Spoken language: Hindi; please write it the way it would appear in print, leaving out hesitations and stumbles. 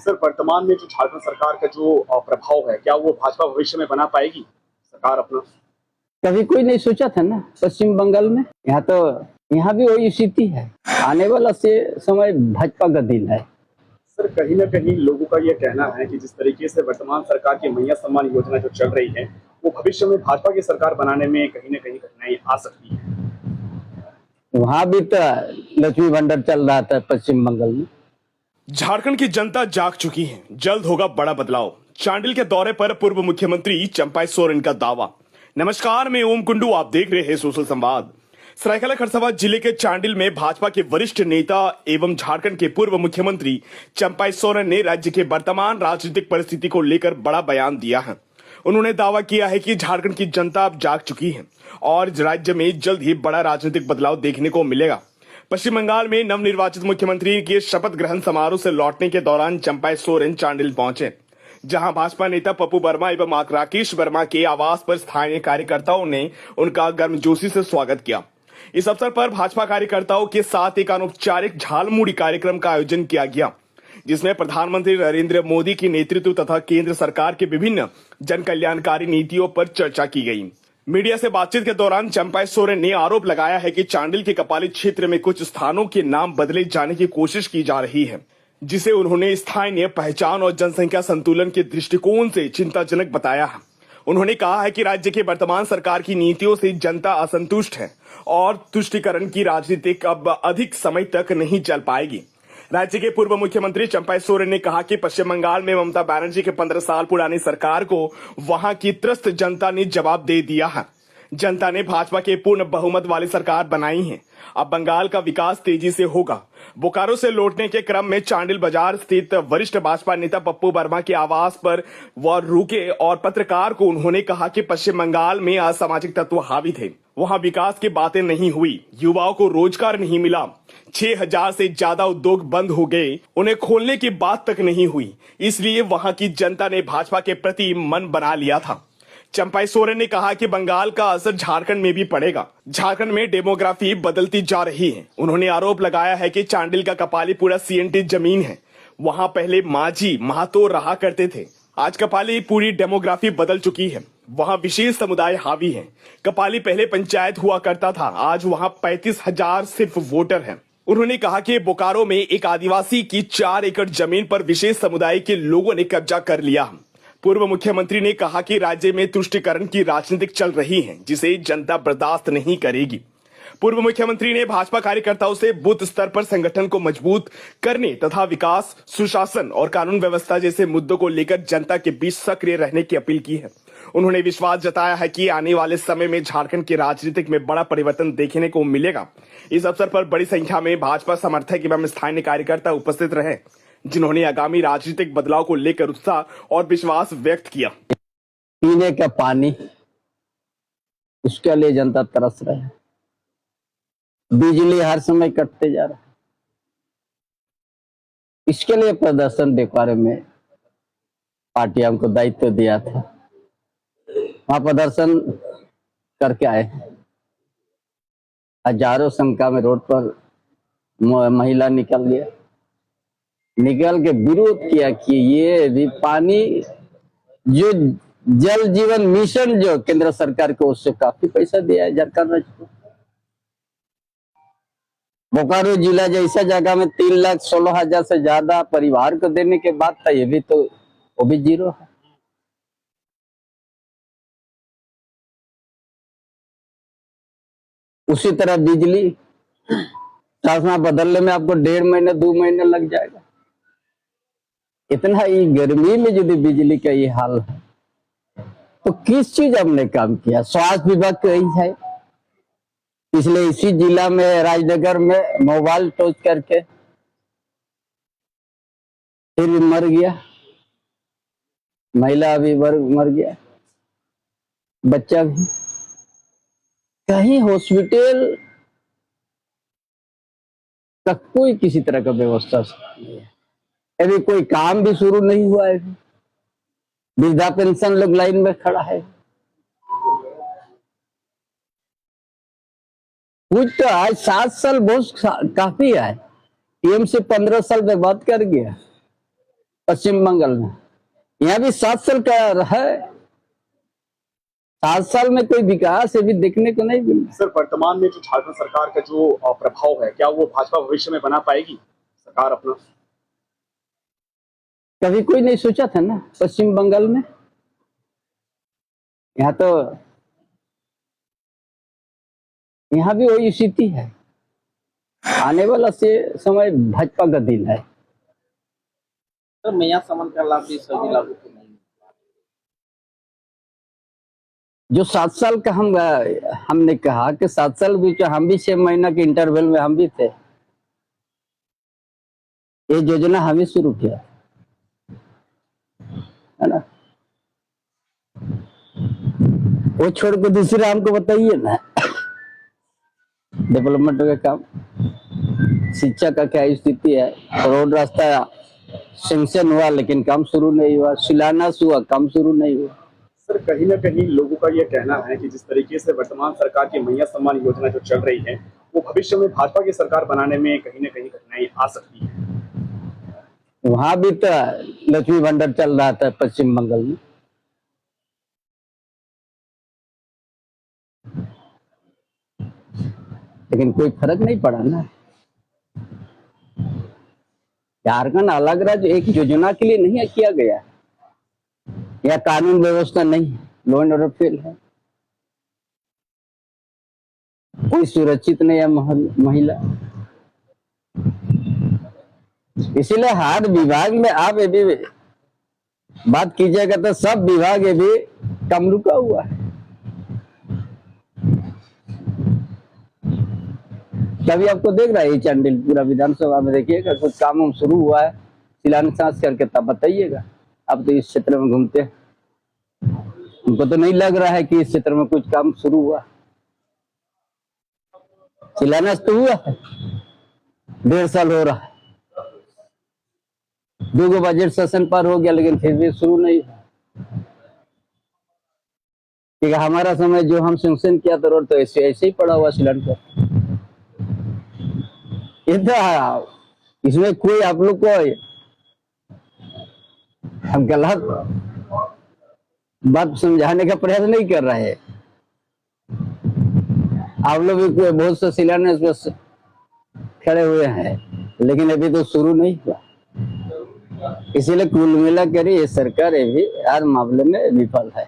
सर वर्तमान में जो झारखंड सरकार का जो प्रभाव है, क्या वो भाजपा भविष्य में बना पाएगी सरकार अपना? कभी कोई नहीं सोचा था ना पश्चिम बंगाल में। यहाँ भी वही स्थिति है। आने वाला से समय भाजपा का दिन है। सर कहीं ना कहीं लोगों का ये कहना है कि जिस तरीके से वर्तमान सरकार की मैया सम्मान योजना जो चल रही है, वो भविष्य में भाजपा की सरकार बनाने में कहीं ना कहीं कठिनाई आ सकती है। वहाँ भी तो लक्ष्मी भंडार चल रहा था पश्चिम बंगाल में। झारखंड की जनता जाग चुकी है, जल्द होगा बड़ा बदलाव। चांडिल के दौरे पर पूर्व मुख्यमंत्री चंपाई सोरेन का दावा। नमस्कार, मैं ओम कुंडू, आप देख रहे हैं सोशल संवाद। सरायकेला खरसावां जिले के चांडिल में भाजपा के वरिष्ठ नेता एवं झारखंड के पूर्व मुख्यमंत्री चंपाई सोरेन ने राज्य के वर्तमान राजनीतिक परिस्थिति को लेकर बड़ा बयान दिया है। उन्होंने दावा किया है कि झारखंड की जनता अब जाग चुकी है और राज्य में जल्द ही बड़ा राजनीतिक बदलाव देखने को मिलेगा। पश्चिम बंगाल में नवनिर्वाचित मुख्यमंत्री के शपथ ग्रहण समारोह से लौटने के दौरान चंपाई सोरेन चांडिल पहुंचे, जहां भाजपा नेता पप्पू वर्मा एवं राकेश वर्मा के आवास पर स्थानीय कार्यकर्ताओं ने उनका गर्मजोशी से स्वागत किया। इस अवसर पर भाजपा कार्यकर्ताओं के साथ एक अनौपचारिक झालमुड़ी कार्यक्रम का आयोजन किया गया, जिसमें प्रधानमंत्री नरेंद्र मोदी की नेतृत्व तथा केंद्र सरकार के विभिन्न जन कल्याणकारी नीतियों पर चर्चा की गई। मीडिया से बातचीत के दौरान चंपाई सोरेन ने आरोप लगाया है कि चांडिल के कपाली क्षेत्र में कुछ स्थानों के नाम बदले जाने की कोशिश की जा रही है, जिसे उन्होंने स्थानीय पहचान और जनसंख्या संतुलन के दृष्टिकोण से चिंताजनक बताया है। उन्होंने कहा है कि राज्य के वर्तमान सरकार की नीतियों से जनता असंतुष्ट है और तुष्टीकरण की राजनीति अब अधिक समय तक नहीं चल पाएगी। राज्य के पूर्व मुख्यमंत्री चंपाई सोरेन ने कहा कि पश्चिम बंगाल में ममता बनर्जी के 15 साल पुरानी सरकार को वहां की त्रस्त जनता ने जवाब दे दिया है। जनता ने भाजपा के पूर्ण बहुमत वाली सरकार बनाई है। अब बंगाल का विकास तेजी से होगा। बोकारो से लौटने के क्रम में चांडिल बाजार स्थित वरिष्ठ भाजपा नेता पप्पू वर्मा के आवास पर वह रुके और पत्रकार को उन्होंने कहा कि पश्चिम बंगाल में असामाजिक तत्व हावी थे, वहां विकास की बातें नहीं हुई, युवाओं को रोजगार नहीं मिला, 6000 से ज्यादा उद्योग बंद हो गए, उन्हें खोलने की बात तक नहीं हुई, इसलिए वहां की जनता ने भाजपा के प्रति मन बना लिया था। चंपाई सोरेन ने कहा कि बंगाल का असर झारखंड में भी पड़ेगा। झारखंड में डेमोग्राफी बदलती जा रही है। उन्होंने आरोप लगाया है कि चांडिल का कपाली पूरा सीएनटी जमीन है। वहां पहले माझी महातो रहा करते थे, आज कपाली पूरी डेमोग्राफी बदल चुकी है। वहां विशेष समुदाय हावी है। कपाली पहले पंचायत हुआ करता था, आज वहां 35,000 सिर्फ वोटर हैं। उन्होंने कहा कि बोकारो में एक आदिवासी की 4 एकड़ जमीन पर विशेष समुदाय के लोगों ने कब्जा कर लिया। पूर्व मुख्यमंत्री ने कहा कि राज्य में तुष्टीकरण की राजनीति चल रही है, जिसे जनता बर्दाश्त नहीं करेगी। पूर्व मुख्यमंत्री ने भाजपा कार्यकर्ताओं से बूथ स्तर पर संगठन को मजबूत करने तथा विकास, सुशासन और कानून व्यवस्था जैसे मुद्दों को लेकर जनता के बीच सक्रिय रहने की अपील की है। उन्होंने विश्वास जताया है कि आने वाले समय में झारखंड की राजनीति में बड़ा परिवर्तन देखने को मिलेगा। इस अवसर पर बड़ी संख्या में भाजपा समर्थक एवं स्थानीय कार्यकर्ता उपस्थित रहे, जिन्होंने आगामी राजनीतिक बदलाव को लेकर उत्साह और विश्वास व्यक्त किया। पीने का पानी, उसके लिए जनता तरस रहा है। बिजली हर समय कटते जा रहा है। इसके लिए प्रदर्शन बोकारो में पार्टी हमको दायित्व दिया था, वहां प्रदर्शन करके आए। हजारों संख्या में रोड पर महिला निकल के विरोध किया कि ये भी पानी जो जल जीवन मिशन जो केंद्र सरकार को, उससे काफी पैसा दिया है झारखंड राज्य को। बोकारो जिला जैसा जगह में 3,16,000 से ज्यादा परिवार को देने के बाद था, ये भी तो वो भी जीरो है। उसी तरह बिजली ट्रांसफार्मर बदलने में आपको 1.5 महीने 2 महीने लग जाएगा। इतना ही गर्मी में यदि बिजली का ये हाल है तो किस चीज हमने काम किया? स्वास्थ्य विभाग कही है, इसलिए इसी जिला में राजनगर में मोबाइल टॉर्च करके फिर मर गया, महिला भी मर गया, बच्चा भी। कहीं हॉस्पिटल का कोई किसी तरह का व्यवस्था नहीं है। अभी कोई काम भी शुरू नहीं हुआ है। वृद्धा पेंशन लोग लाइन में खड़ा है। कुछ तो आज 7 साल बहुत काफी है। टीएमसी 15 साल बर्बाद कर गया। पश्चिम बंगाल में। यहाँ भी 7 साल का है, 7 साल में कोई विकास अभी देखने को नहीं मिला। सर वर्तमान में जो झारखंड सरकार का जो प्रभाव है, क्या वो भाजपा भविष्य में बना पाएगी सरकार अपना? कभी कोई नहीं सोचा था ना पश्चिम बंगाल में। यहाँ तो यहाँ भी वही स्थिति है। आने वाला से समय भाजपा का दिन है। तो मैया समन का लाभ भी सभी लागू को नहीं। जो 7 साल का हमने कहा कि 7 साल बीच हम भी 6 महीना के इंटरवल में हम भी थे। ये योजना हमें शुरू किया है ना। वो छोड़ के दूसरे हमको बताइए ना। डेवलपमेंट का काम, शिक्षा का क्या स्थिति है, रोड रास्ता सैंक्शन हुआ लेकिन काम शुरू नहीं हुआ, शिलान्यास हुआ काम शुरू नहीं हुआ। सर कहीं ना कहीं लोगों का ये कहना है कि जिस तरीके से वर्तमान सरकार की मैया सम्मान योजना जो चल रही है, वो भविष्य में भाजपा की सरकार बनाने में कहीं ना कहीं कठिनाई आ सकती है। वहां भी तो लक्ष्मी भंडार चल रहा था पश्चिम बंगाल में। लेकिन कोई फर्क नहीं पड़ा ना। झारखंड अलग राज्य एक योजना के लिए नहीं किया गया। या कानून व्यवस्था नहीं, लॉ एंड ऑर्डर फेल है, कोई सुरक्षित नहीं है महिला। इसीलिए हर विभाग में आप यदि बात कीजिएगा तो सब विभाग ये भी कम रुका हुआ है। कभी आपको देख रहा है ये चांडिल पूरा विधानसभा में देखिएगा कुछ काम शुरू हुआ है, शिलान्यास करके तब बताइएगा। आप तो इस क्षेत्र में घूमते हैं, हमको तो नहीं लग रहा है कि इस क्षेत्र में कुछ काम शुरू हुआ। शिलान्यास तो हुआ है, 1.5 साल हो रहा है, 2 बजट सेशन पार हो गया लेकिन फिर भी शुरू नहीं हुआ। ठीक है, हमारा समय जो हम सैंक्शन किया था रोड तो ऐसे ही पड़ा हुआ शिलान्यास। इसमें कोई आप लोग को हम गलत बात समझाने का प्रयास नहीं कर रहे हैं। आप लोग भी बहुत से शिलान्यास बस खड़े हुए हैं लेकिन अभी तो शुरू नहीं हुआ। इसीलिए कुल मिला कर ये सरकार भी हर मामले में विफल है।